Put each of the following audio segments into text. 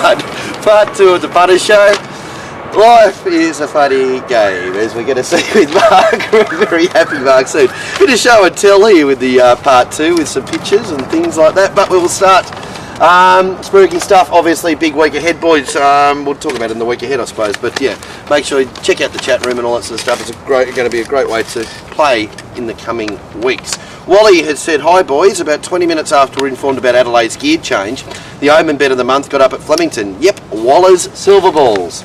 Part 2 of the Punters Show. Life is a funny game, as we're going to see with Mark. We're very happy Mark soon. Bit of show and tell here with the Part 2 with some pictures and things like that, but we will start spooky stuff. Obviously, big week ahead, boys. We'll talk about it in the week ahead, I suppose, but yeah, make sure you check out the chat room and all that sort of stuff. It's going to be a great way to play in the coming weeks. Wally has said, hi boys, about 20 minutes after we're informed about Adelaide's gear change, the Omen bet of the month got up at Flemington. Yep, Waller's Silver Balls.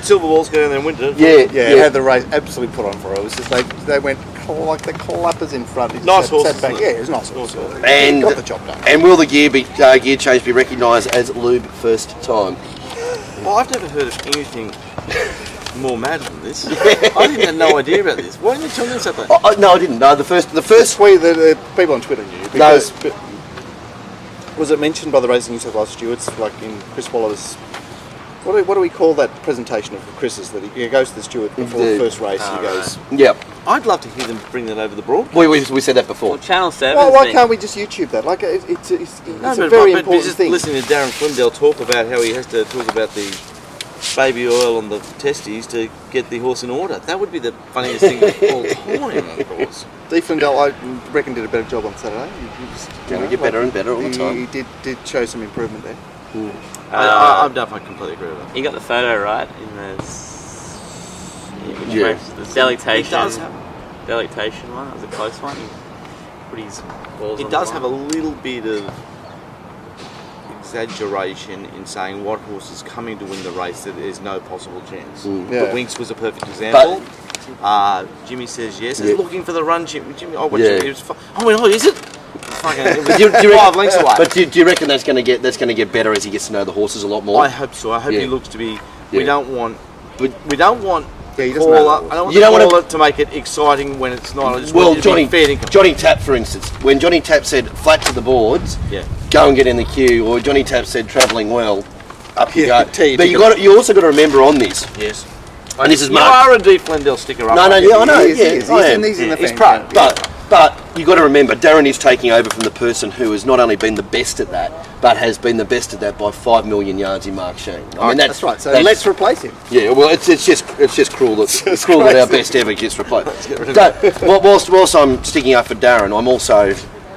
Silver Balls go down there in winter. Yeah. Had the race absolutely put on for us. They went like the clappers in front. Nice horses. Yeah, it was nice. And got the job done. And will the gear change be recognised as lube first time? Well, I've never heard of anything more mad than this. I didn't have no idea about this. Why didn't you tell me something? No, I didn't. No, the first tweet the people on Twitter knew. Because was it mentioned by the Racing New South Wales stewards, like in Chris Waller's? What do we call that presentation of Chris's? That he goes to the steward before the first race. He goes. Yep. I'd love to hear them bring that over the broad. We said that before. Well, Channel 7. Well, why can't we just YouTube that? Like it's a very important thing. Listening to Darren Flindell talk about how he has to talk about the baby oil on the testes to get the horse in order. That would be the funniest thing of all time, of course. Dee Flindell, I reckon, did a better job on Saturday. We get better and better all the time. He did show some improvement there. I'm definitely completely agree with that. He got the photo right in the delectation one. That was a close one. He put his balls on It does the have a little bit of exaggeration in saying what horse is coming to win the race that there's no possible chance. But Winks was a perfect example. Jimmy says yes. He's looking for the run, Jimmy. Oh, watch it. Is it? It was 5 lengths away. But do you reckon that's going to get better as he gets to know the horses a lot more? I hope so. I hope he looks to be. We don't want. We don't want. He doesn't know. I don't want to make it exciting when it's not. Well, Johnny Tapp, for instance, when Johnny Tapp said flat to the boards, go and get in the queue, or Johnny Tapp said travelling well, up you go. But you also got to remember on this. Yes. And this is you are a Dee Flindell sticker up. No, I know. He's in the He's pro. But you got to remember, Darren is taking over from the person who has not only been the best at that, but has been the best at that by 5 million yards in Mark Sheen. I mean, that's right. So let's replace him. Yeah, well, it's just cruel that our best ever gets replaced. Whilst I'm sticking up for Darren, I'm also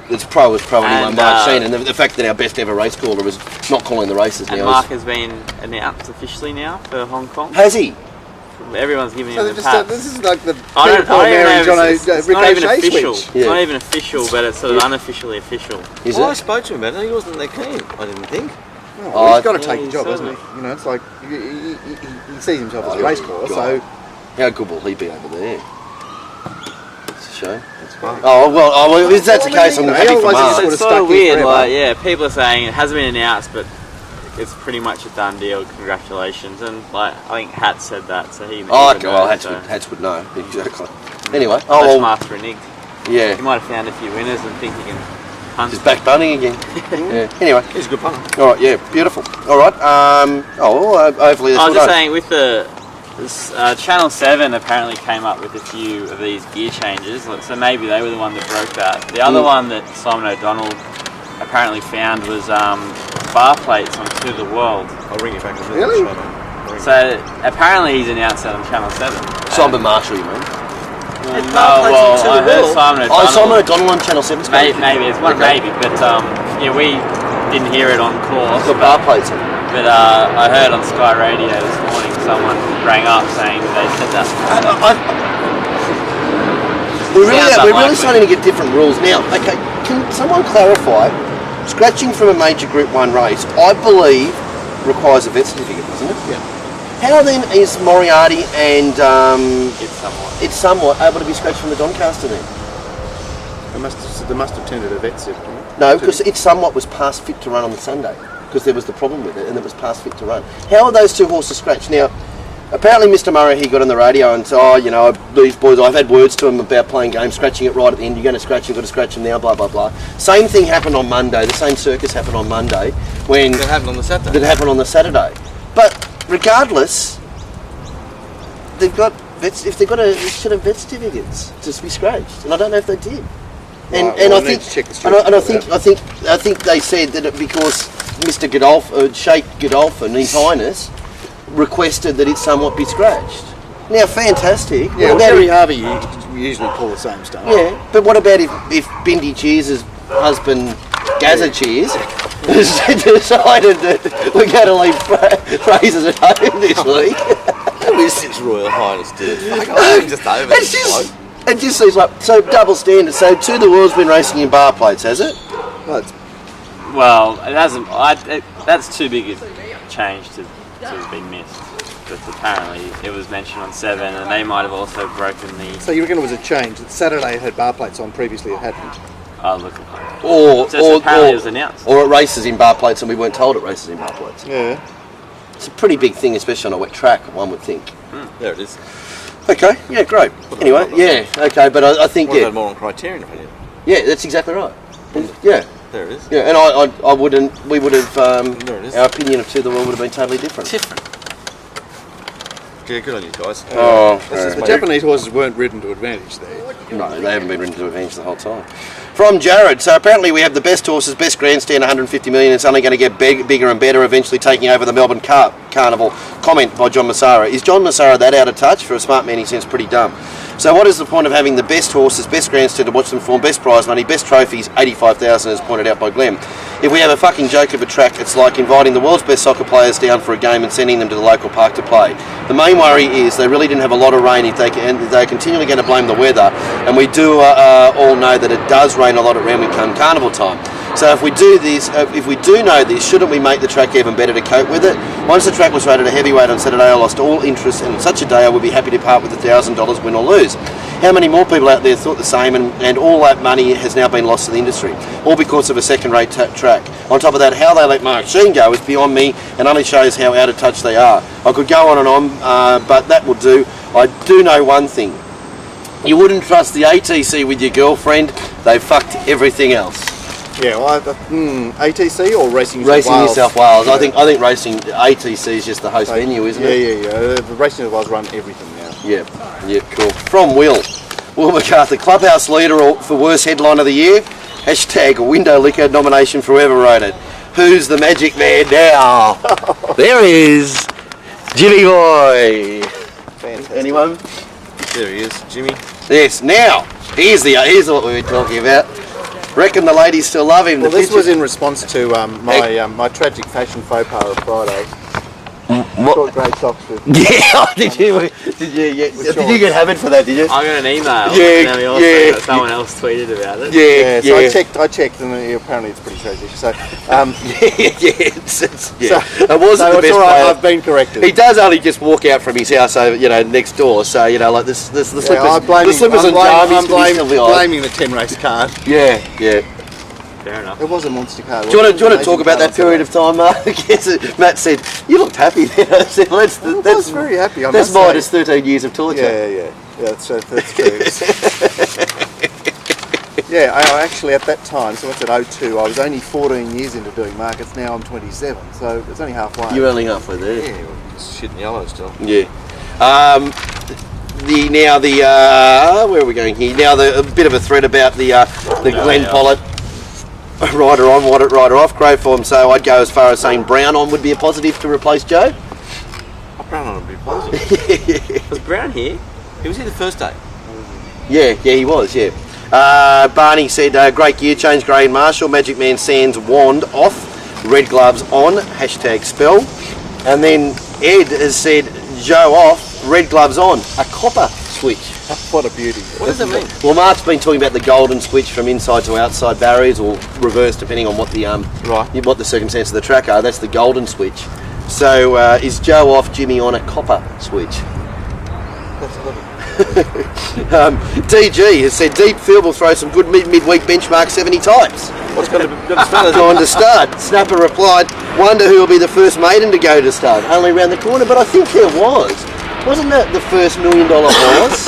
as pro anyway, Mark Sheen, and the fact that our best ever race caller is not calling the races now. And Mark has been announced officially now for Hong Kong. Has he? Everyone's giving him the pat. This is like the It's not even official. Switch. It's not even official, but it's sort of unofficially official. Is I it? spoke to him about it. He wasn't that keen. I didn't think. He's got to take the job, hasn't he? You know, it's like he sees himself as a race caller. So how good will he be over there? It's a shame. Well, if that's the case, I'm happy for Mark. It's sort of weird. Like, people are saying it hasn't been announced, but it's pretty much a done deal. Congratulations, and I think Hat said that, so he. Hats would know exactly. Anyway, Mark's reneged. Yeah, he might have found a few winners and think he can punt. He's back punting again. Anyway, he's a good punter. All right, beautiful. All right. Hopefully that's. I was just saying with Channel 7 apparently came up with a few of these gear changes, so maybe they were the one that broke that. The other one that Simon O'Donnell apparently found was bar plates on To the World. I'll ring you back. Really? So apparently he's announced that on Channel 7. Simon Marshall, you mean? I heard Simon O'Donnell. Simon O'Donnell on Channel 7. Maybe it's one, maybe, but we didn't hear it on course. The bar plates. But I heard on Sky Radio this morning someone rang up saying they said that. We're really starting to get different rules now. Okay, can someone clarify? Scratching from a major Group 1 race, I believe, requires a vet certificate, doesn't it? Yeah. How then is Moriarty and It's somewhat able to be scratched from the Doncaster then? they must have tendered a vet certificate. No, because It's Somewhat was past fit to run on the Sunday, because there was the problem with it, and it was past fit to run. How are those two horses scratched? Now, apparently Mr. Murray, he got on the radio and said, these boys, I've had words to them about playing games, scratching it right at the end, you're going to scratch, you've got to scratch them now, blah, blah, blah. Same thing happened on Monday, the same circus happened on Monday. That happened on the Saturday. But regardless, they've got vets, if they've got a set of vet certificates to be scratched, and I don't know if they did. I think they said that because Mr. Sheikh Godolphin, His Highness, requested that it somewhat be scratched. Now, fantastic. Yeah, what about Terry if, Harvey usually pull the same stuff. yeah, but what about if Bindi Cheers' husband, Gazza Cheers, decided that we're going to leave Fraser's at home this week? Wish His Royal Highness did. Just over It just seems like, so double standard. So To the World's been racing in bar plates, has it? Well, it hasn't. That's too big a change to have been missed. But apparently it was mentioned on 7, and they might have also broken the. So you reckon it was a change? That Saturday it had bar plates on, previously it hadn't. Oh, look. Or Apparently it was announced. Or it races in bar plates and we weren't told it races in bar plates. Yeah. It's a pretty big thing, especially on a wet track, one would think. There it is. Okay, yeah, great. Anyway, yeah, okay, but I think, What about more on Criterion opinion? Yeah, that's exactly right. Yeah. There it is. Yeah, and I wouldn't, we would have, There it is. our opinion of To the World would have been totally different. Yeah, good on you guys. The Japanese horses weren't ridden to advantage there. No, they haven't been ridden to advantage the whole time. From Jared, so apparently we have the best horses, best grandstand, 150 million. It's only going to get bigger and better, eventually taking over the Melbourne Carnival. Comment by John Massara. Is John Massara that out of touch? For a smart man, he seems pretty dumb. So what is the point of having the best horses, best grandstand to watch them form, best prize money, best trophies, 85,000 as pointed out by Glenn? If we have a fucking joke of a track, it's like inviting the world's best soccer players down for a game and sending them to the local park to play. The main worry is they really didn't have a lot of rain. If they're continually going to blame the weather, and we do all know that it does rain a lot around when come carnival time. So if we do this, if we do know this, shouldn't we make the track even better to cope with it? Once the track was rated a heavyweight on Saturday, I lost all interest, and on such a day I would be happy to part with $1,000 win or lose. How many more people out there thought the same, and all that money has now been lost to the industry, all because of a second-rate track. On top of that, how they let Mark Sheen go is beyond me and only shows how out of touch they are. I could go on and on, but that will do. I do know one thing. You wouldn't trust the ATC with your girlfriend. They fucked everything else. Yeah, well, ATC or Racing New South Wales? Racing New South Wales. Yeah. I think Racing ATC is just the host venue, isn't it? Yeah. The Racing New South Wales run everything now. Yeah, cool. From Will MacArthur, Clubhouse leader for worst headline of the year. Hashtag window liquor nomination for whoever wrote it. Who's the magic man now? There he is, Jimmy Boy. Fantastic. Anyone? There he is, Jimmy. Yes. Now here's what we were talking about. Reckon the ladies still love him. Well, this was in response to my tragic fashion faux pas of Friday. Short grey socks with. Yeah, did you get hammered for that? Did you? I got an email. Yeah. Someone else tweeted about it. Yeah. So I checked, and apparently it's pretty tragic. So It wasn't the best all right. player. I've been corrected. He does only just walk out from his house over, next door. So like the slippers, the slippers and jammies. I'm blaming the 10 race card. Yeah. Fair enough. It was a monster card. Do you want to talk about that period of time, Mark? Yes, Matt said you looked happy there. I said, I was very happy. That's minus 13 years of torture. Yeah. That's true. Yeah, I actually at that time, so what's it, 02, I was only 14 years into doing markets. Now I'm 27, so it's only halfway. You're only halfway there. Yeah. It's shit in yellow still. Yeah. Where are we going here? Now a bit of a thread about the Glenn Pollitt rider on, rider off, grey form. So I'd go as far as saying Brown on would be a positive to replace Joe. Brown on would be positive. Was Brown here? He was here the first day. Yeah, he was. Yeah. Barney said great gear change, Gray and Marshall. Magic Man Sands wand off, red gloves on. #spell. And then Ed has said Joe off, red gloves on. A copper switch. What a beauty. What does that mean? Well, Mark's been talking about the golden switch from inside to outside barriers, or reverse depending on what the what the circumstances of the track are. That's the golden switch. So is Joe off, Jimmy on a copper switch? That's lovely. DG has said deep field will throw some good midweek benchmark 70 types. What's got to start? Going to start. Snapper replied, wonder who will be the first maiden to go to start. Only around the corner, but I think there was. Wasn't that the first $1 million horse?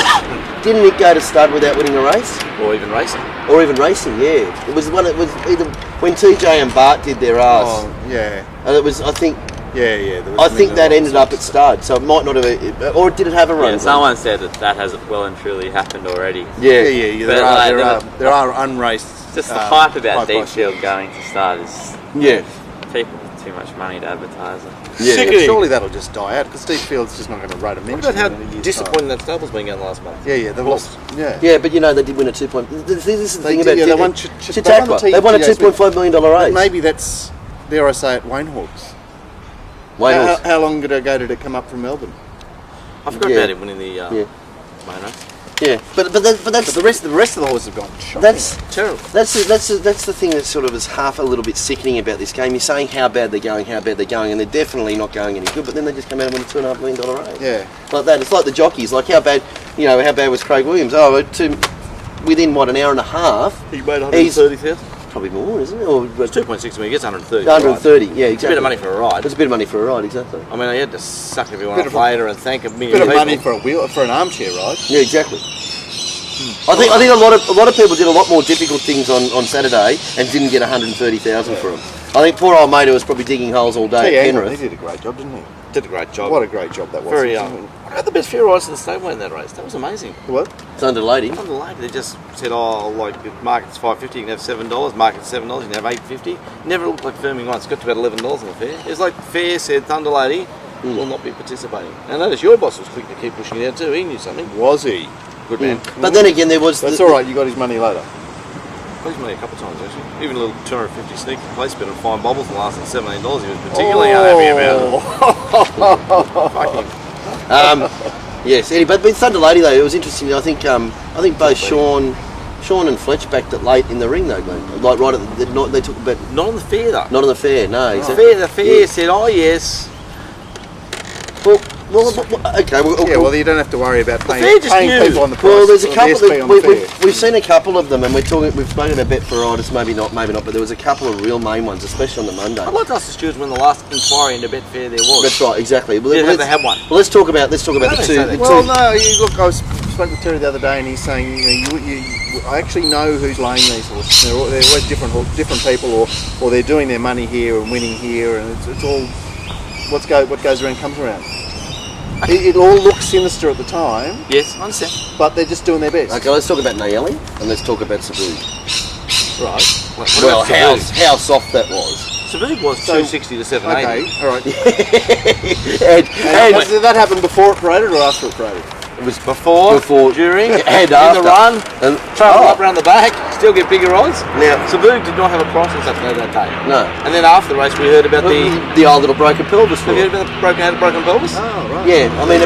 Didn't it go to stud without winning a race? Or even racing. Or even racing, yeah. It was either when TJ and Bart did their ass. Oh, yeah. And it was, I think. Yeah. I think that ended up at stud, so it might not have. Or did it have a run? Yeah, someone said that has well and truly happened already. Yeah. There are unraced. Just the hype about deep field going to start is. Yeah. People with too much money to advertise it. Yeah. Surely that'll just die out because Steve Field's just not going to rate a mention. What about in a how year's disappointing time. that stable's been going last month? Yeah, they've lost. Yeah. Yeah, but they did win a 2 point. This is the thing did, about yeah, they won Chautauqua. the They won a TGAs, $2.5 million But race. maybe that's, dare I say it, Wayne Hawks. Wayne How long ago did it come up from Melbourne? I forgot about him winning the main race. Yeah, but that's But the rest of the horses have gone shocking. that's Terrible. that's the thing that sort of is half a little bit sickening about this game. You're saying how bad they're going, and they're definitely not going any good. But then they just come out and win a $2.5 million race. Yeah. Like that. It's like the jockeys. Like how bad was Craig Williams? Oh, within an hour and a half. He made 130,000. Probably more, isn't it? Or It's 2.6 million. He gets 130. 130. Yeah, exactly. It's a bit of money for a ride. It's a bit of money for a ride, exactly. I mean, I had to suck everyone Bit up of a- later and thank a million Bit of people. money for an armchair ride. Yeah, exactly. I think a lot of people did a lot more difficult things on Saturday and didn't get 130,000 for them. I think poor old mate was probably digging holes all day at He Penrith. did a great job, didn't he? Did a great job. What a great job that was. Very what about the best few rides in the stable in that race? That was amazing. What? It's under lady. On the lake, they just said, "Oh, like the market's $5.50, you can have $7. Market's $7, you can have $8.50." Never looked like firming once. Got to about $11 on the fair. It's like fair said, Thunder Lady will not be participating. And I noticed your boss was quick to keep pushing it out too. He knew something. Was he? Good man. But then again, there was. That's all right. You got his money later. Got his money a couple of times actually. Even a little 250 sneaky place bet on fine bobbles and lasted $17. He was particularly unhappy about. Fuck him. Yes, but with Thunder Lady though, it was interesting. I think both Sean and Fletch backed it late in the ring though, mate. Like right at they took a bet. Not on the fair though. Not on the fair, no. Exactly. The fair said, "Oh yes." Well, okay. Well, you don't have to worry about fair paying just knew. people on the price. Well, there's a or the couple. SP on the fair. We've seen a couple of them, and we've spoken about bet for riders, maybe not. But there was a couple of real main ones, especially on the Monday. I'd like to ask the stewards when the last inquiry into Betfair there was. That's right, exactly. Well, They had one. Well, let's talk about the two. Well, no. Look, I spoke with Terry the other day, and he's saying, I actually know who's laying these horses. They're always different people, or they're doing their money here and winning here, and it's all what goes around comes around. It all looks sinister at the time. Yes, I understand. But they're just doing their best. Okay, let's talk about Nayeli and let's talk about Subo. Right. Well, how soft that was. Sabine was 260 to 780. Okay, all right. and Did that happen before it paraded or after it paraded? it was Before, during, and in after. the run, And travel up around the back, still get bigger odds. Now, Sabu did not have a price on Saturday that day. no. And then after the race, we heard about The old little broken pelvis. Have you heard about the broken pelvis? Oh, right. Yeah, I mean,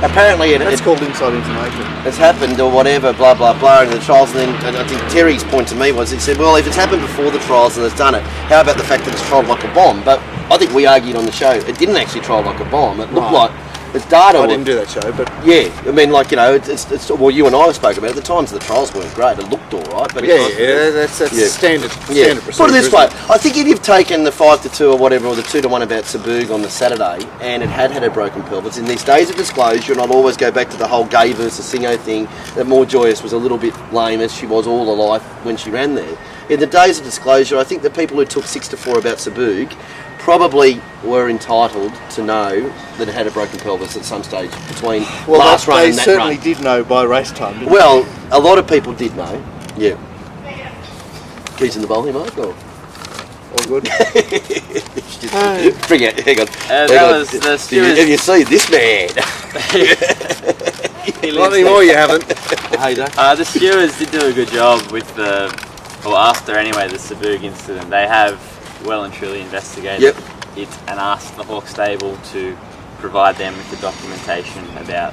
apparently That's called inside information. it's happened or whatever, blah blah blah, in the trials. And then I think Terry's point to me was he said, well, if it's happened before the trials and it's done it, how about the fact that it's trialled like a bomb? But I think we argued on the show it didn't actually trial like a bomb. It looked like the data. I didn't do that show, but yeah, I mean, like it's well, you and I spoke about it. The times of the trials weren't great. It looked all right, but that's standard. Standard procedure. Put it this way, isn't it? I think if you've taken the 5-2 or whatever, or the 2-1 about Sabug on the Saturday, and it had a broken pelvis, in these days of disclosure, and I'll always go back to the whole Gay versus Singo thing, that More Joyous was a little bit lame as she was all her life when she ran there. In the days of disclosure, I think the people who took 6-4 about Sabug probably were entitled to know that it had a broken pelvis at some stage between last run and that they run. certainly did know by race time, didn't Well, a lot of people did know. Yeah. Keys in the bowl here, Mark? Or? they? All good. Bring it. Hang on. That was the stewards. Have you seen this man? Not anymore, you haven't. Hey, Dave. The stewards did do a good job with after anyway, the Sabug incident. They have well and truly investigated it and asked the Hawk stable to provide them with the documentation about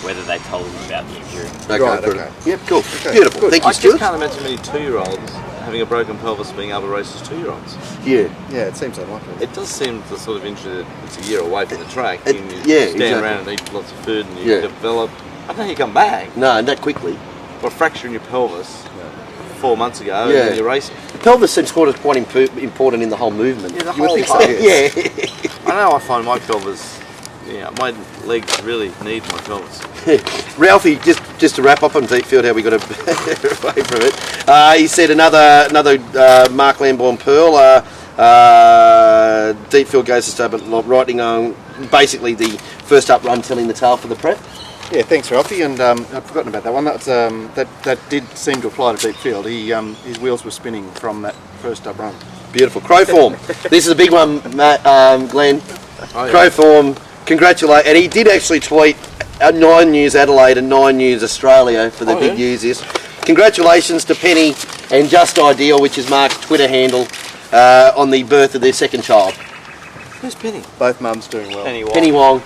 whether they told them about the injury. Okay, Right, good. okay. Yep, cool. Okay, Beautiful. good. Thank you, I just Stuart. can't imagine many 2-year-olds having a broken pelvis being able to race as 2-year-olds. Yeah. Yeah, it seems unlikely. It does seem the sort of injury that it's a year away from the track. It- and you yeah, stand exactly. around and eat lots of food and you Yeah. develop. I don't know how you come back. No, not quickly. Or a fracture in your pelvis 4 months ago and Yeah. then you're racing. The pelvis seems quite important in the whole movement. Yeah, the You would whole think so. thing. Yeah. I know I find my pelvis, my legs really need my pelvis. Ralphie, just to wrap up on Deepfield, how we got away from it. He said another Mark Lambourne Pearl. Deepfield goes to start, but writing on basically the first up run, telling the tale for the prep. Yeah, thanks, Ralphie. And I'd forgotten about that one. That did seem to apply to Deep Field. His wheels were spinning from that first up run. Beautiful. Crow form. This is a big one, Matt, Glenn. Oh, yeah. Crow form. Congratulate. And he did actually tweet 9 News Adelaide and 9 News Australia for the big news is. Congratulations to Penny and Just Ideal, which is Mark's Twitter handle, on the birth of their second child. Who's Penny? Both mums doing well. Penny Wong.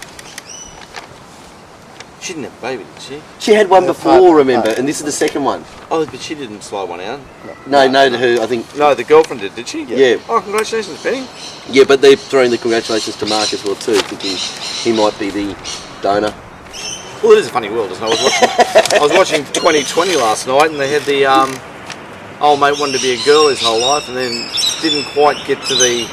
She didn't have a baby, did she? She had one before, remember, and this is the second one. Oh, but she didn't slide one out. No, to her, I think. No, the girlfriend did she? Yeah. Oh, congratulations, Penny. Yeah, but they're throwing the congratulations to Mark as well too, thinking he might be the donor. Well, it is a funny world, isn't it? I was watching 2020 last night, and they had the old mate wanted to be a girl his whole life, and then didn't quite get to the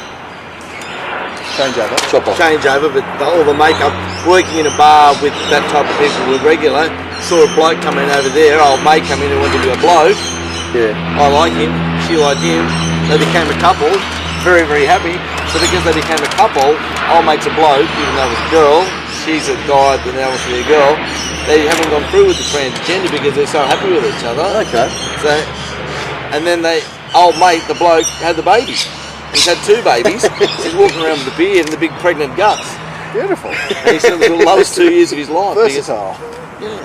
changeover, but all the makeup, working in a bar with that type of people were regular. Saw a bloke come in over there, old mate come in and wanted to be a bloke. Yeah. I like him, she liked him. They became a couple, very, very happy. So because they became a couple, old mate's a bloke, even though it was a girl, she's a guy, but now wants to be a girl. They haven't gone through with the transgender because they're so happy with each other. Okay. So, and then old mate, the bloke, had the baby. He's had 2 babies. He's walking around with the beard and the big pregnant guts. Beautiful. And he said it was the lowest 2 years of his life. Versatile. Yeah.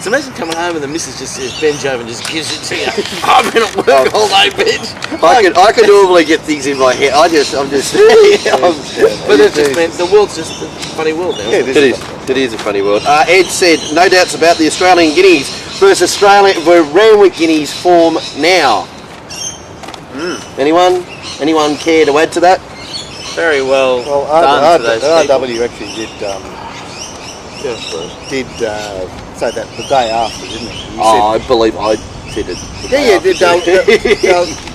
So imagine coming home and the missus just bends over and just gives it to you. I've been at work all day, bitch. I can normally get things in my head. I'm just. But it's just meant the world's just a funny world now. Yeah, it is a funny world. Ed said, no doubts about the Australian Guineas versus Australia, where Randwick Guineas form now. Anyone care to add to that? Very well done to those people. RW actually did say that the day after, didn't he? I believe I said it.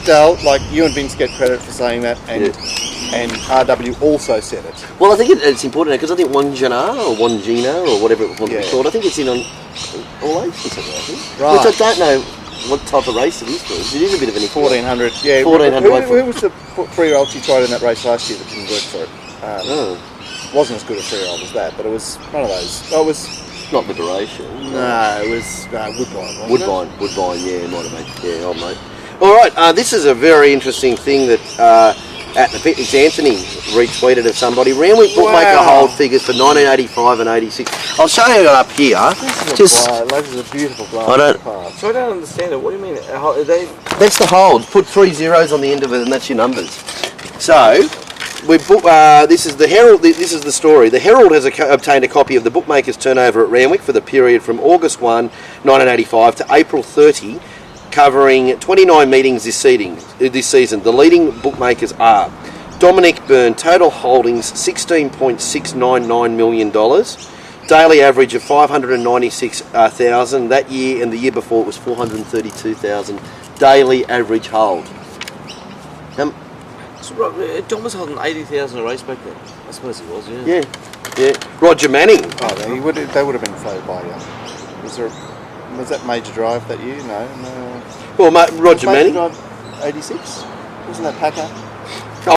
Dale, like you and Vince get credit for saying that, and RW also said it. Well, I think it's important because I think Wangina or whatever it was called, I think it's in on all ages, I think. Right. Which I don't know what type of race it is. It is a bit of an 1400. Yeah. 1400. Who was the 3-year-old she tried in that race last year that didn't work for it? Wasn't as good a 3-year-old as that, but it was one of those. It was not Liberation. No, it was Woodbine. Woodbine. Yeah, might have been. Yeah, old mate. All right. This is a very interesting thing that. At the Picnics, Anthony retweeted of somebody. Randwick bookmaker hold figures for 1985 and 86. I'll show you it up here. This is a beautiful glass. So I don't understand it. What do you mean? That's the hold. Put 3 zeros on the end of it, and that's your numbers. So we this is the Herald. This is the story. The Herald has obtained a copy of the bookmakers' turnover at Randwick for the period from August 1, 1985 to April 30. Covering 29 meetings this season. The leading bookmakers are Dominic Byrne, total holdings $16.699 million, daily average of 596,000 that year, and the year before it was 432,000 daily average hold. So Dom was holding 80,000 a race back then. I suppose he was, yeah. Yeah. Roger Manning. Oh, they would have been floated by. Was that Major Drive that year? No. Well, Roger Manning. Major Drive 86? Wasn't that Packer?